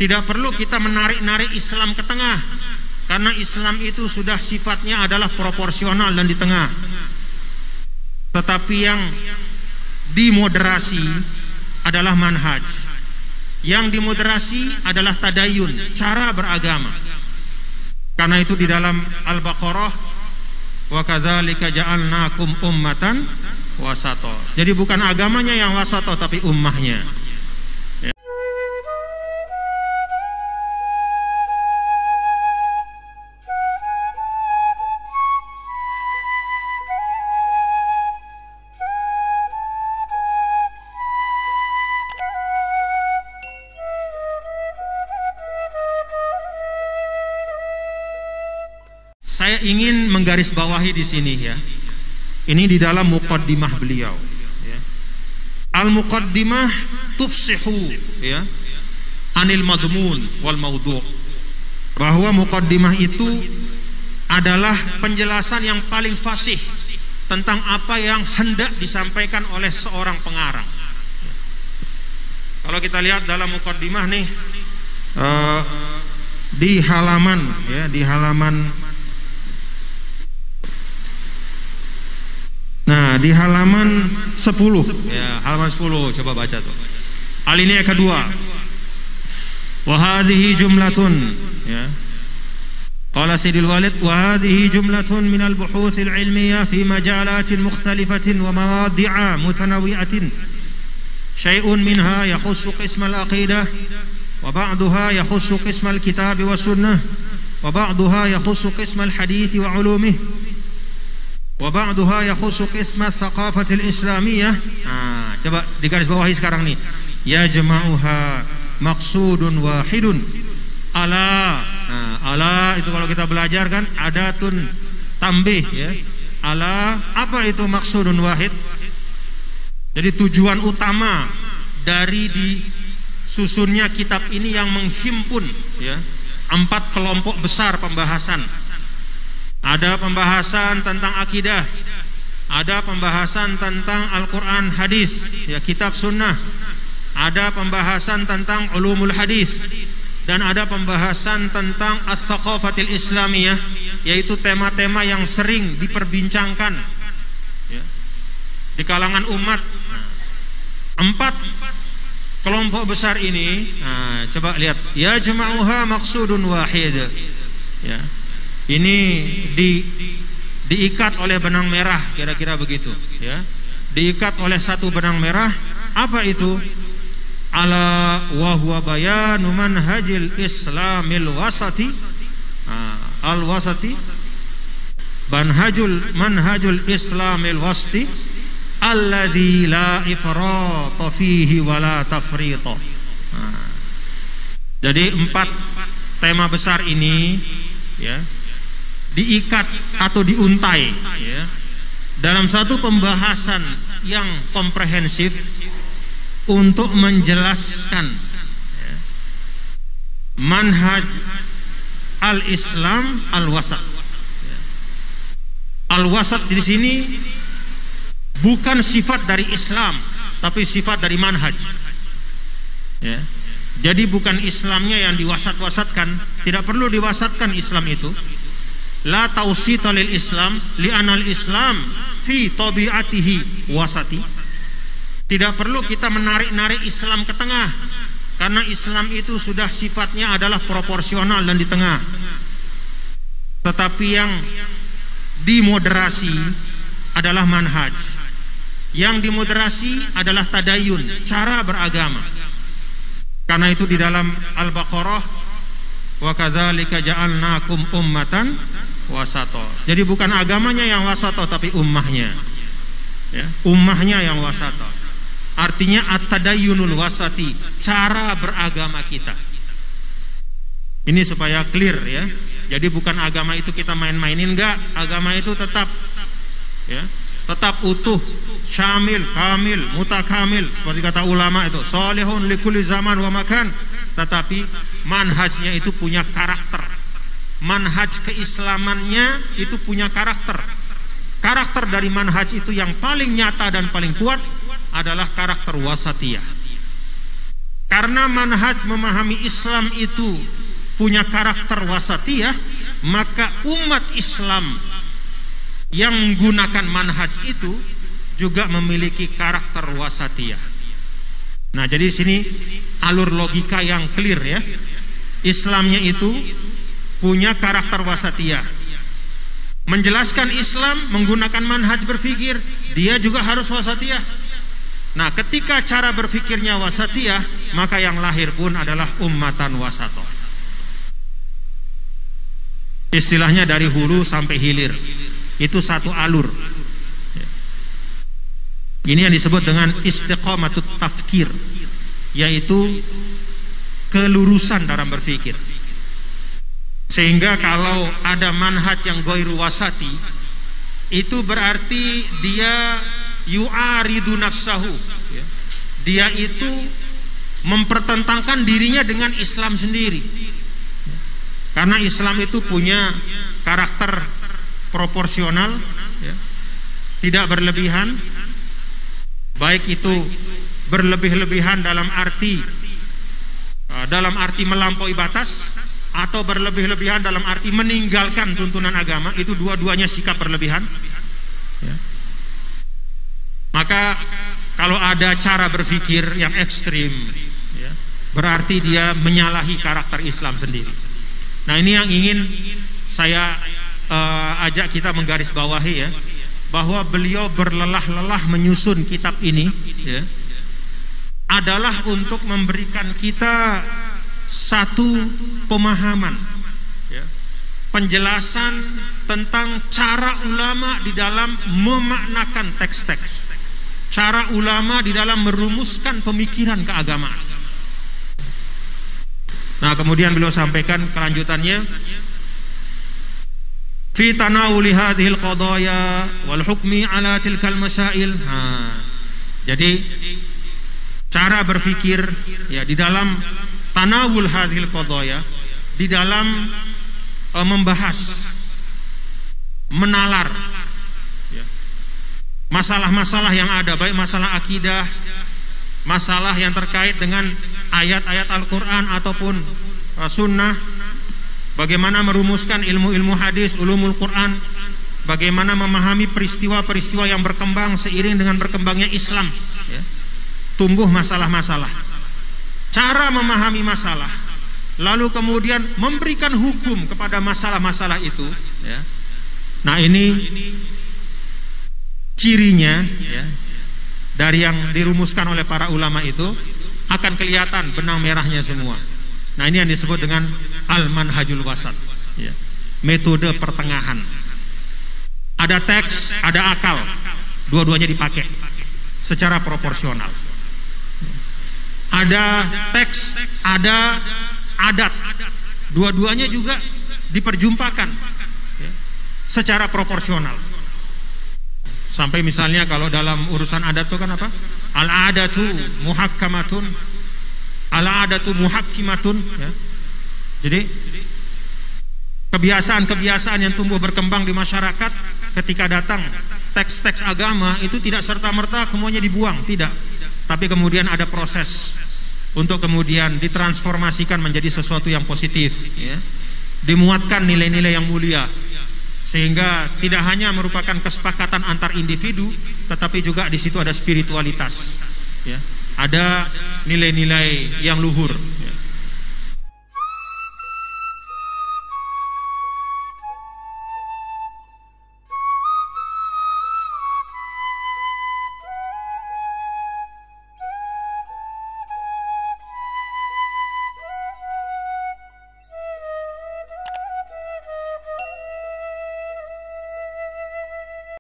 Tidak perlu kita menarik-narik Islam ke tengah, karena Islam itu sudah sifatnya adalah proporsional dan di tengah. Tetapi yang dimoderasi adalah manhaj. Yang dimoderasi adalah tadayun, cara beragama. Karena itu di dalam Al-Baqarah, wa kadzalika ja'alnakum ummatan wasata. Jadi bukan agamanya yang wasata, tapi ummahnya. Saya ingin menggarisbawahi di sini ya. Ini di dalam muqaddimah beliau ya. Al-muqaddimah tufsihu ya anil madmun wal maudhu'. Bahwa muqaddimah itu adalah penjelasan yang paling fasih tentang apa yang hendak disampaikan oleh seorang pengarang. Kalau kita lihat dalam muqaddimah nih, di halaman ya, di halaman di halaman 10 ya, halaman 10 coba baca tuh. Alinea kedua. Wa hadhihi jumlatun ya. Qala Sayyidul Walid wa hadhihi jumlatun min al-buhuth al-ilmiyah fi majalatin mukhtalifatin wa mawadi'a mutanawwi'atin. Syai'un minha yakhussu qism al-aqidah wa ba'daha yakhussu qism al-kitab wa sunnah wa ba'daha yakhussu qism al-hadith wa ulumihi wa ba'daha yakhussu qism al-thaqafah al-islamiyah. Coba digarisbawahi sekarang nih. Ya jama'uha maqsudun wahidun. Ala. Ala itu kalau kita belajar kan adatun tambih ya. Ala, apa itu maksudun wahid? Jadi tujuan utama dari disusunnya kitab ini yang menghimpun ya 4 kelompok besar pembahasan. Ada pembahasan tentang akidah, ada pembahasan tentang Al-Quran hadis ya, kitab sunnah, ada pembahasan tentang ulumul hadis, dan ada pembahasan tentang as-thaqafatil islamiyah, yaitu tema-tema yang sering diperbincangkan ya, di kalangan umat. 4 kelompok besar ini, coba lihat, ya jama'uha maqsudun wahid ya. Ini diikat oleh benang merah, kira-kira begitu ya. Diikat oleh satu benang merah. Apa itu? Ala wa huwa bayanu manhajil islamil wasati. Al-wasati manhajul islamil wasti alladzi la ifrata fihi wa la tafrita. Jadi 4 tema besar ini ya diikat atau diuntai ya, dalam satu pembahasan yang komprehensif untuk menjelaskan ya, manhaj al-Islam al-wasat. Al-wasat di sini bukan sifat dari Islam, tapi sifat dari manhaj ya. Jadi bukan Islamnya yang diwasat-wasatkan, tidak perlu diwasatkan Islam itu. La tausita lil Islam li'anal Islam fi tabi'atihi wasati. Tidak perlu kita menarik-narik Islam ke tengah, karena Islam itu sudah sifatnya adalah proporsional dan di tengah. Tetapi yang dimoderasi adalah manhaj. Yang dimoderasi adalah tadayun, cara beragama. Karena itu di dalam Al-Baqarah, wa kadzalika ja'alnakum ummatan wasata. Jadi bukan agamanya yang wasata, tapi ummahnya ya, ummahnya yang wasata. Artinya at-tadayyunul wasati, cara beragama kita. Ini supaya clear ya. Jadi bukan agama itu kita main-mainin, enggak. Agama itu tetap ya, tetap utuh, syamil, kamil, mutakamil, seperti kata ulama itu, salihun likulli zaman wa makan. Tetapi manhajnya itu punya karakter. Manhaj keislamannya itu punya karakter. Karakter dari manhaj itu yang paling nyata dan paling kuat adalah karakter wasatiyah. Karena manhaj memahami Islam itu punya karakter wasatiyah, maka umat Islam yang menggunakan manhaj itu juga memiliki karakter wasatiyah. Nah, jadi di sini alur logika yang clear ya. Islamnya itu punya karakter wasatiyah. Menjelaskan Islam menggunakan manhaj berpikir, dia juga harus wasatiyah. Nah, ketika cara berpikirnya wasatiyah, maka yang lahir pun adalah ummatan wasatoh. Istilahnya dari hulu sampai hilir, itu satu alur. Ini yang disebut dengan istiqamatut tafkir, yaitu kelurusan dalam berpikir. Sehingga kalau ada manhaj yang ghairu wasati, itu berarti dia yu'aridu nafsahu, dia itu mempertentangkan dirinya dengan Islam sendiri. Karena Islam itu punya karakter proporsional, tidak berlebihan, baik itu berlebih-lebihan dalam arti melampaui batas, atau berlebih-lebihan dalam arti meninggalkan tuntunan agama. Itu dua-duanya sikap berlebihan ya. Maka kalau ada cara berpikir yang ekstrim ya, berarti dia menyalahi karakter Islam sendiri. Nah, ini yang ingin saya ajak kita menggarisbawahi ya, bahwa beliau berlelah-lelah menyusun kitab ini ya, adalah untuk memberikan kita satu pemahaman ya, penjelasan tentang cara ulama di dalam memaknakan teks-teks, cara ulama di dalam merumuskan pemikiran keagamaan. Nah, kemudian beliau sampaikan kelanjutannya, fi tanawuli hadhil qadaya wal hukmi ala tilkal masail. Jadi cara berpikir ya di dalam tanawul hadhil qadaya, di dalam membahas, menalar ya, masalah-masalah yang ada, baik masalah akidah, masalah yang terkait dengan ayat-ayat Al-Quran ataupun sunnah, bagaimana merumuskan ilmu-ilmu hadis, ulumul Quran, bagaimana memahami peristiwa-peristiwa yang berkembang seiring dengan berkembangnya Islam ya, tumbuh masalah-masalah, cara memahami masalah, lalu kemudian memberikan hukum kepada masalah-masalah itu ya. Nah, ini cirinya ya, dari yang dirumuskan oleh para ulama itu akan kelihatan benang merahnya semua. Nah, ini yang disebut dengan al-manhajul wasat ya, metode pertengahan. Ada teks, ada akal, dua-duanya dipakai secara proporsional. Ada teks, ada adat, dua-duanya juga diperjumpakan ya, secara proporsional. Sampai misalnya kalau dalam urusan adat itu kan apa? Al-adatu muhakkamatun, al-adatu muhakkimatun ya. Jadi kebiasaan-kebiasaan yang tumbuh berkembang di masyarakat, ketika datang teks-teks agama itu tidak serta-merta semuanya dibuang, tidak. Tapi kemudian ada proses untuk kemudian ditransformasikan menjadi sesuatu yang positif ya. Dimuatkan nilai-nilai yang mulia, sehingga tidak hanya merupakan kesepakatan antar individu, tetapi juga di situ ada spiritualitas ya. Ada nilai-nilai yang luhur ya.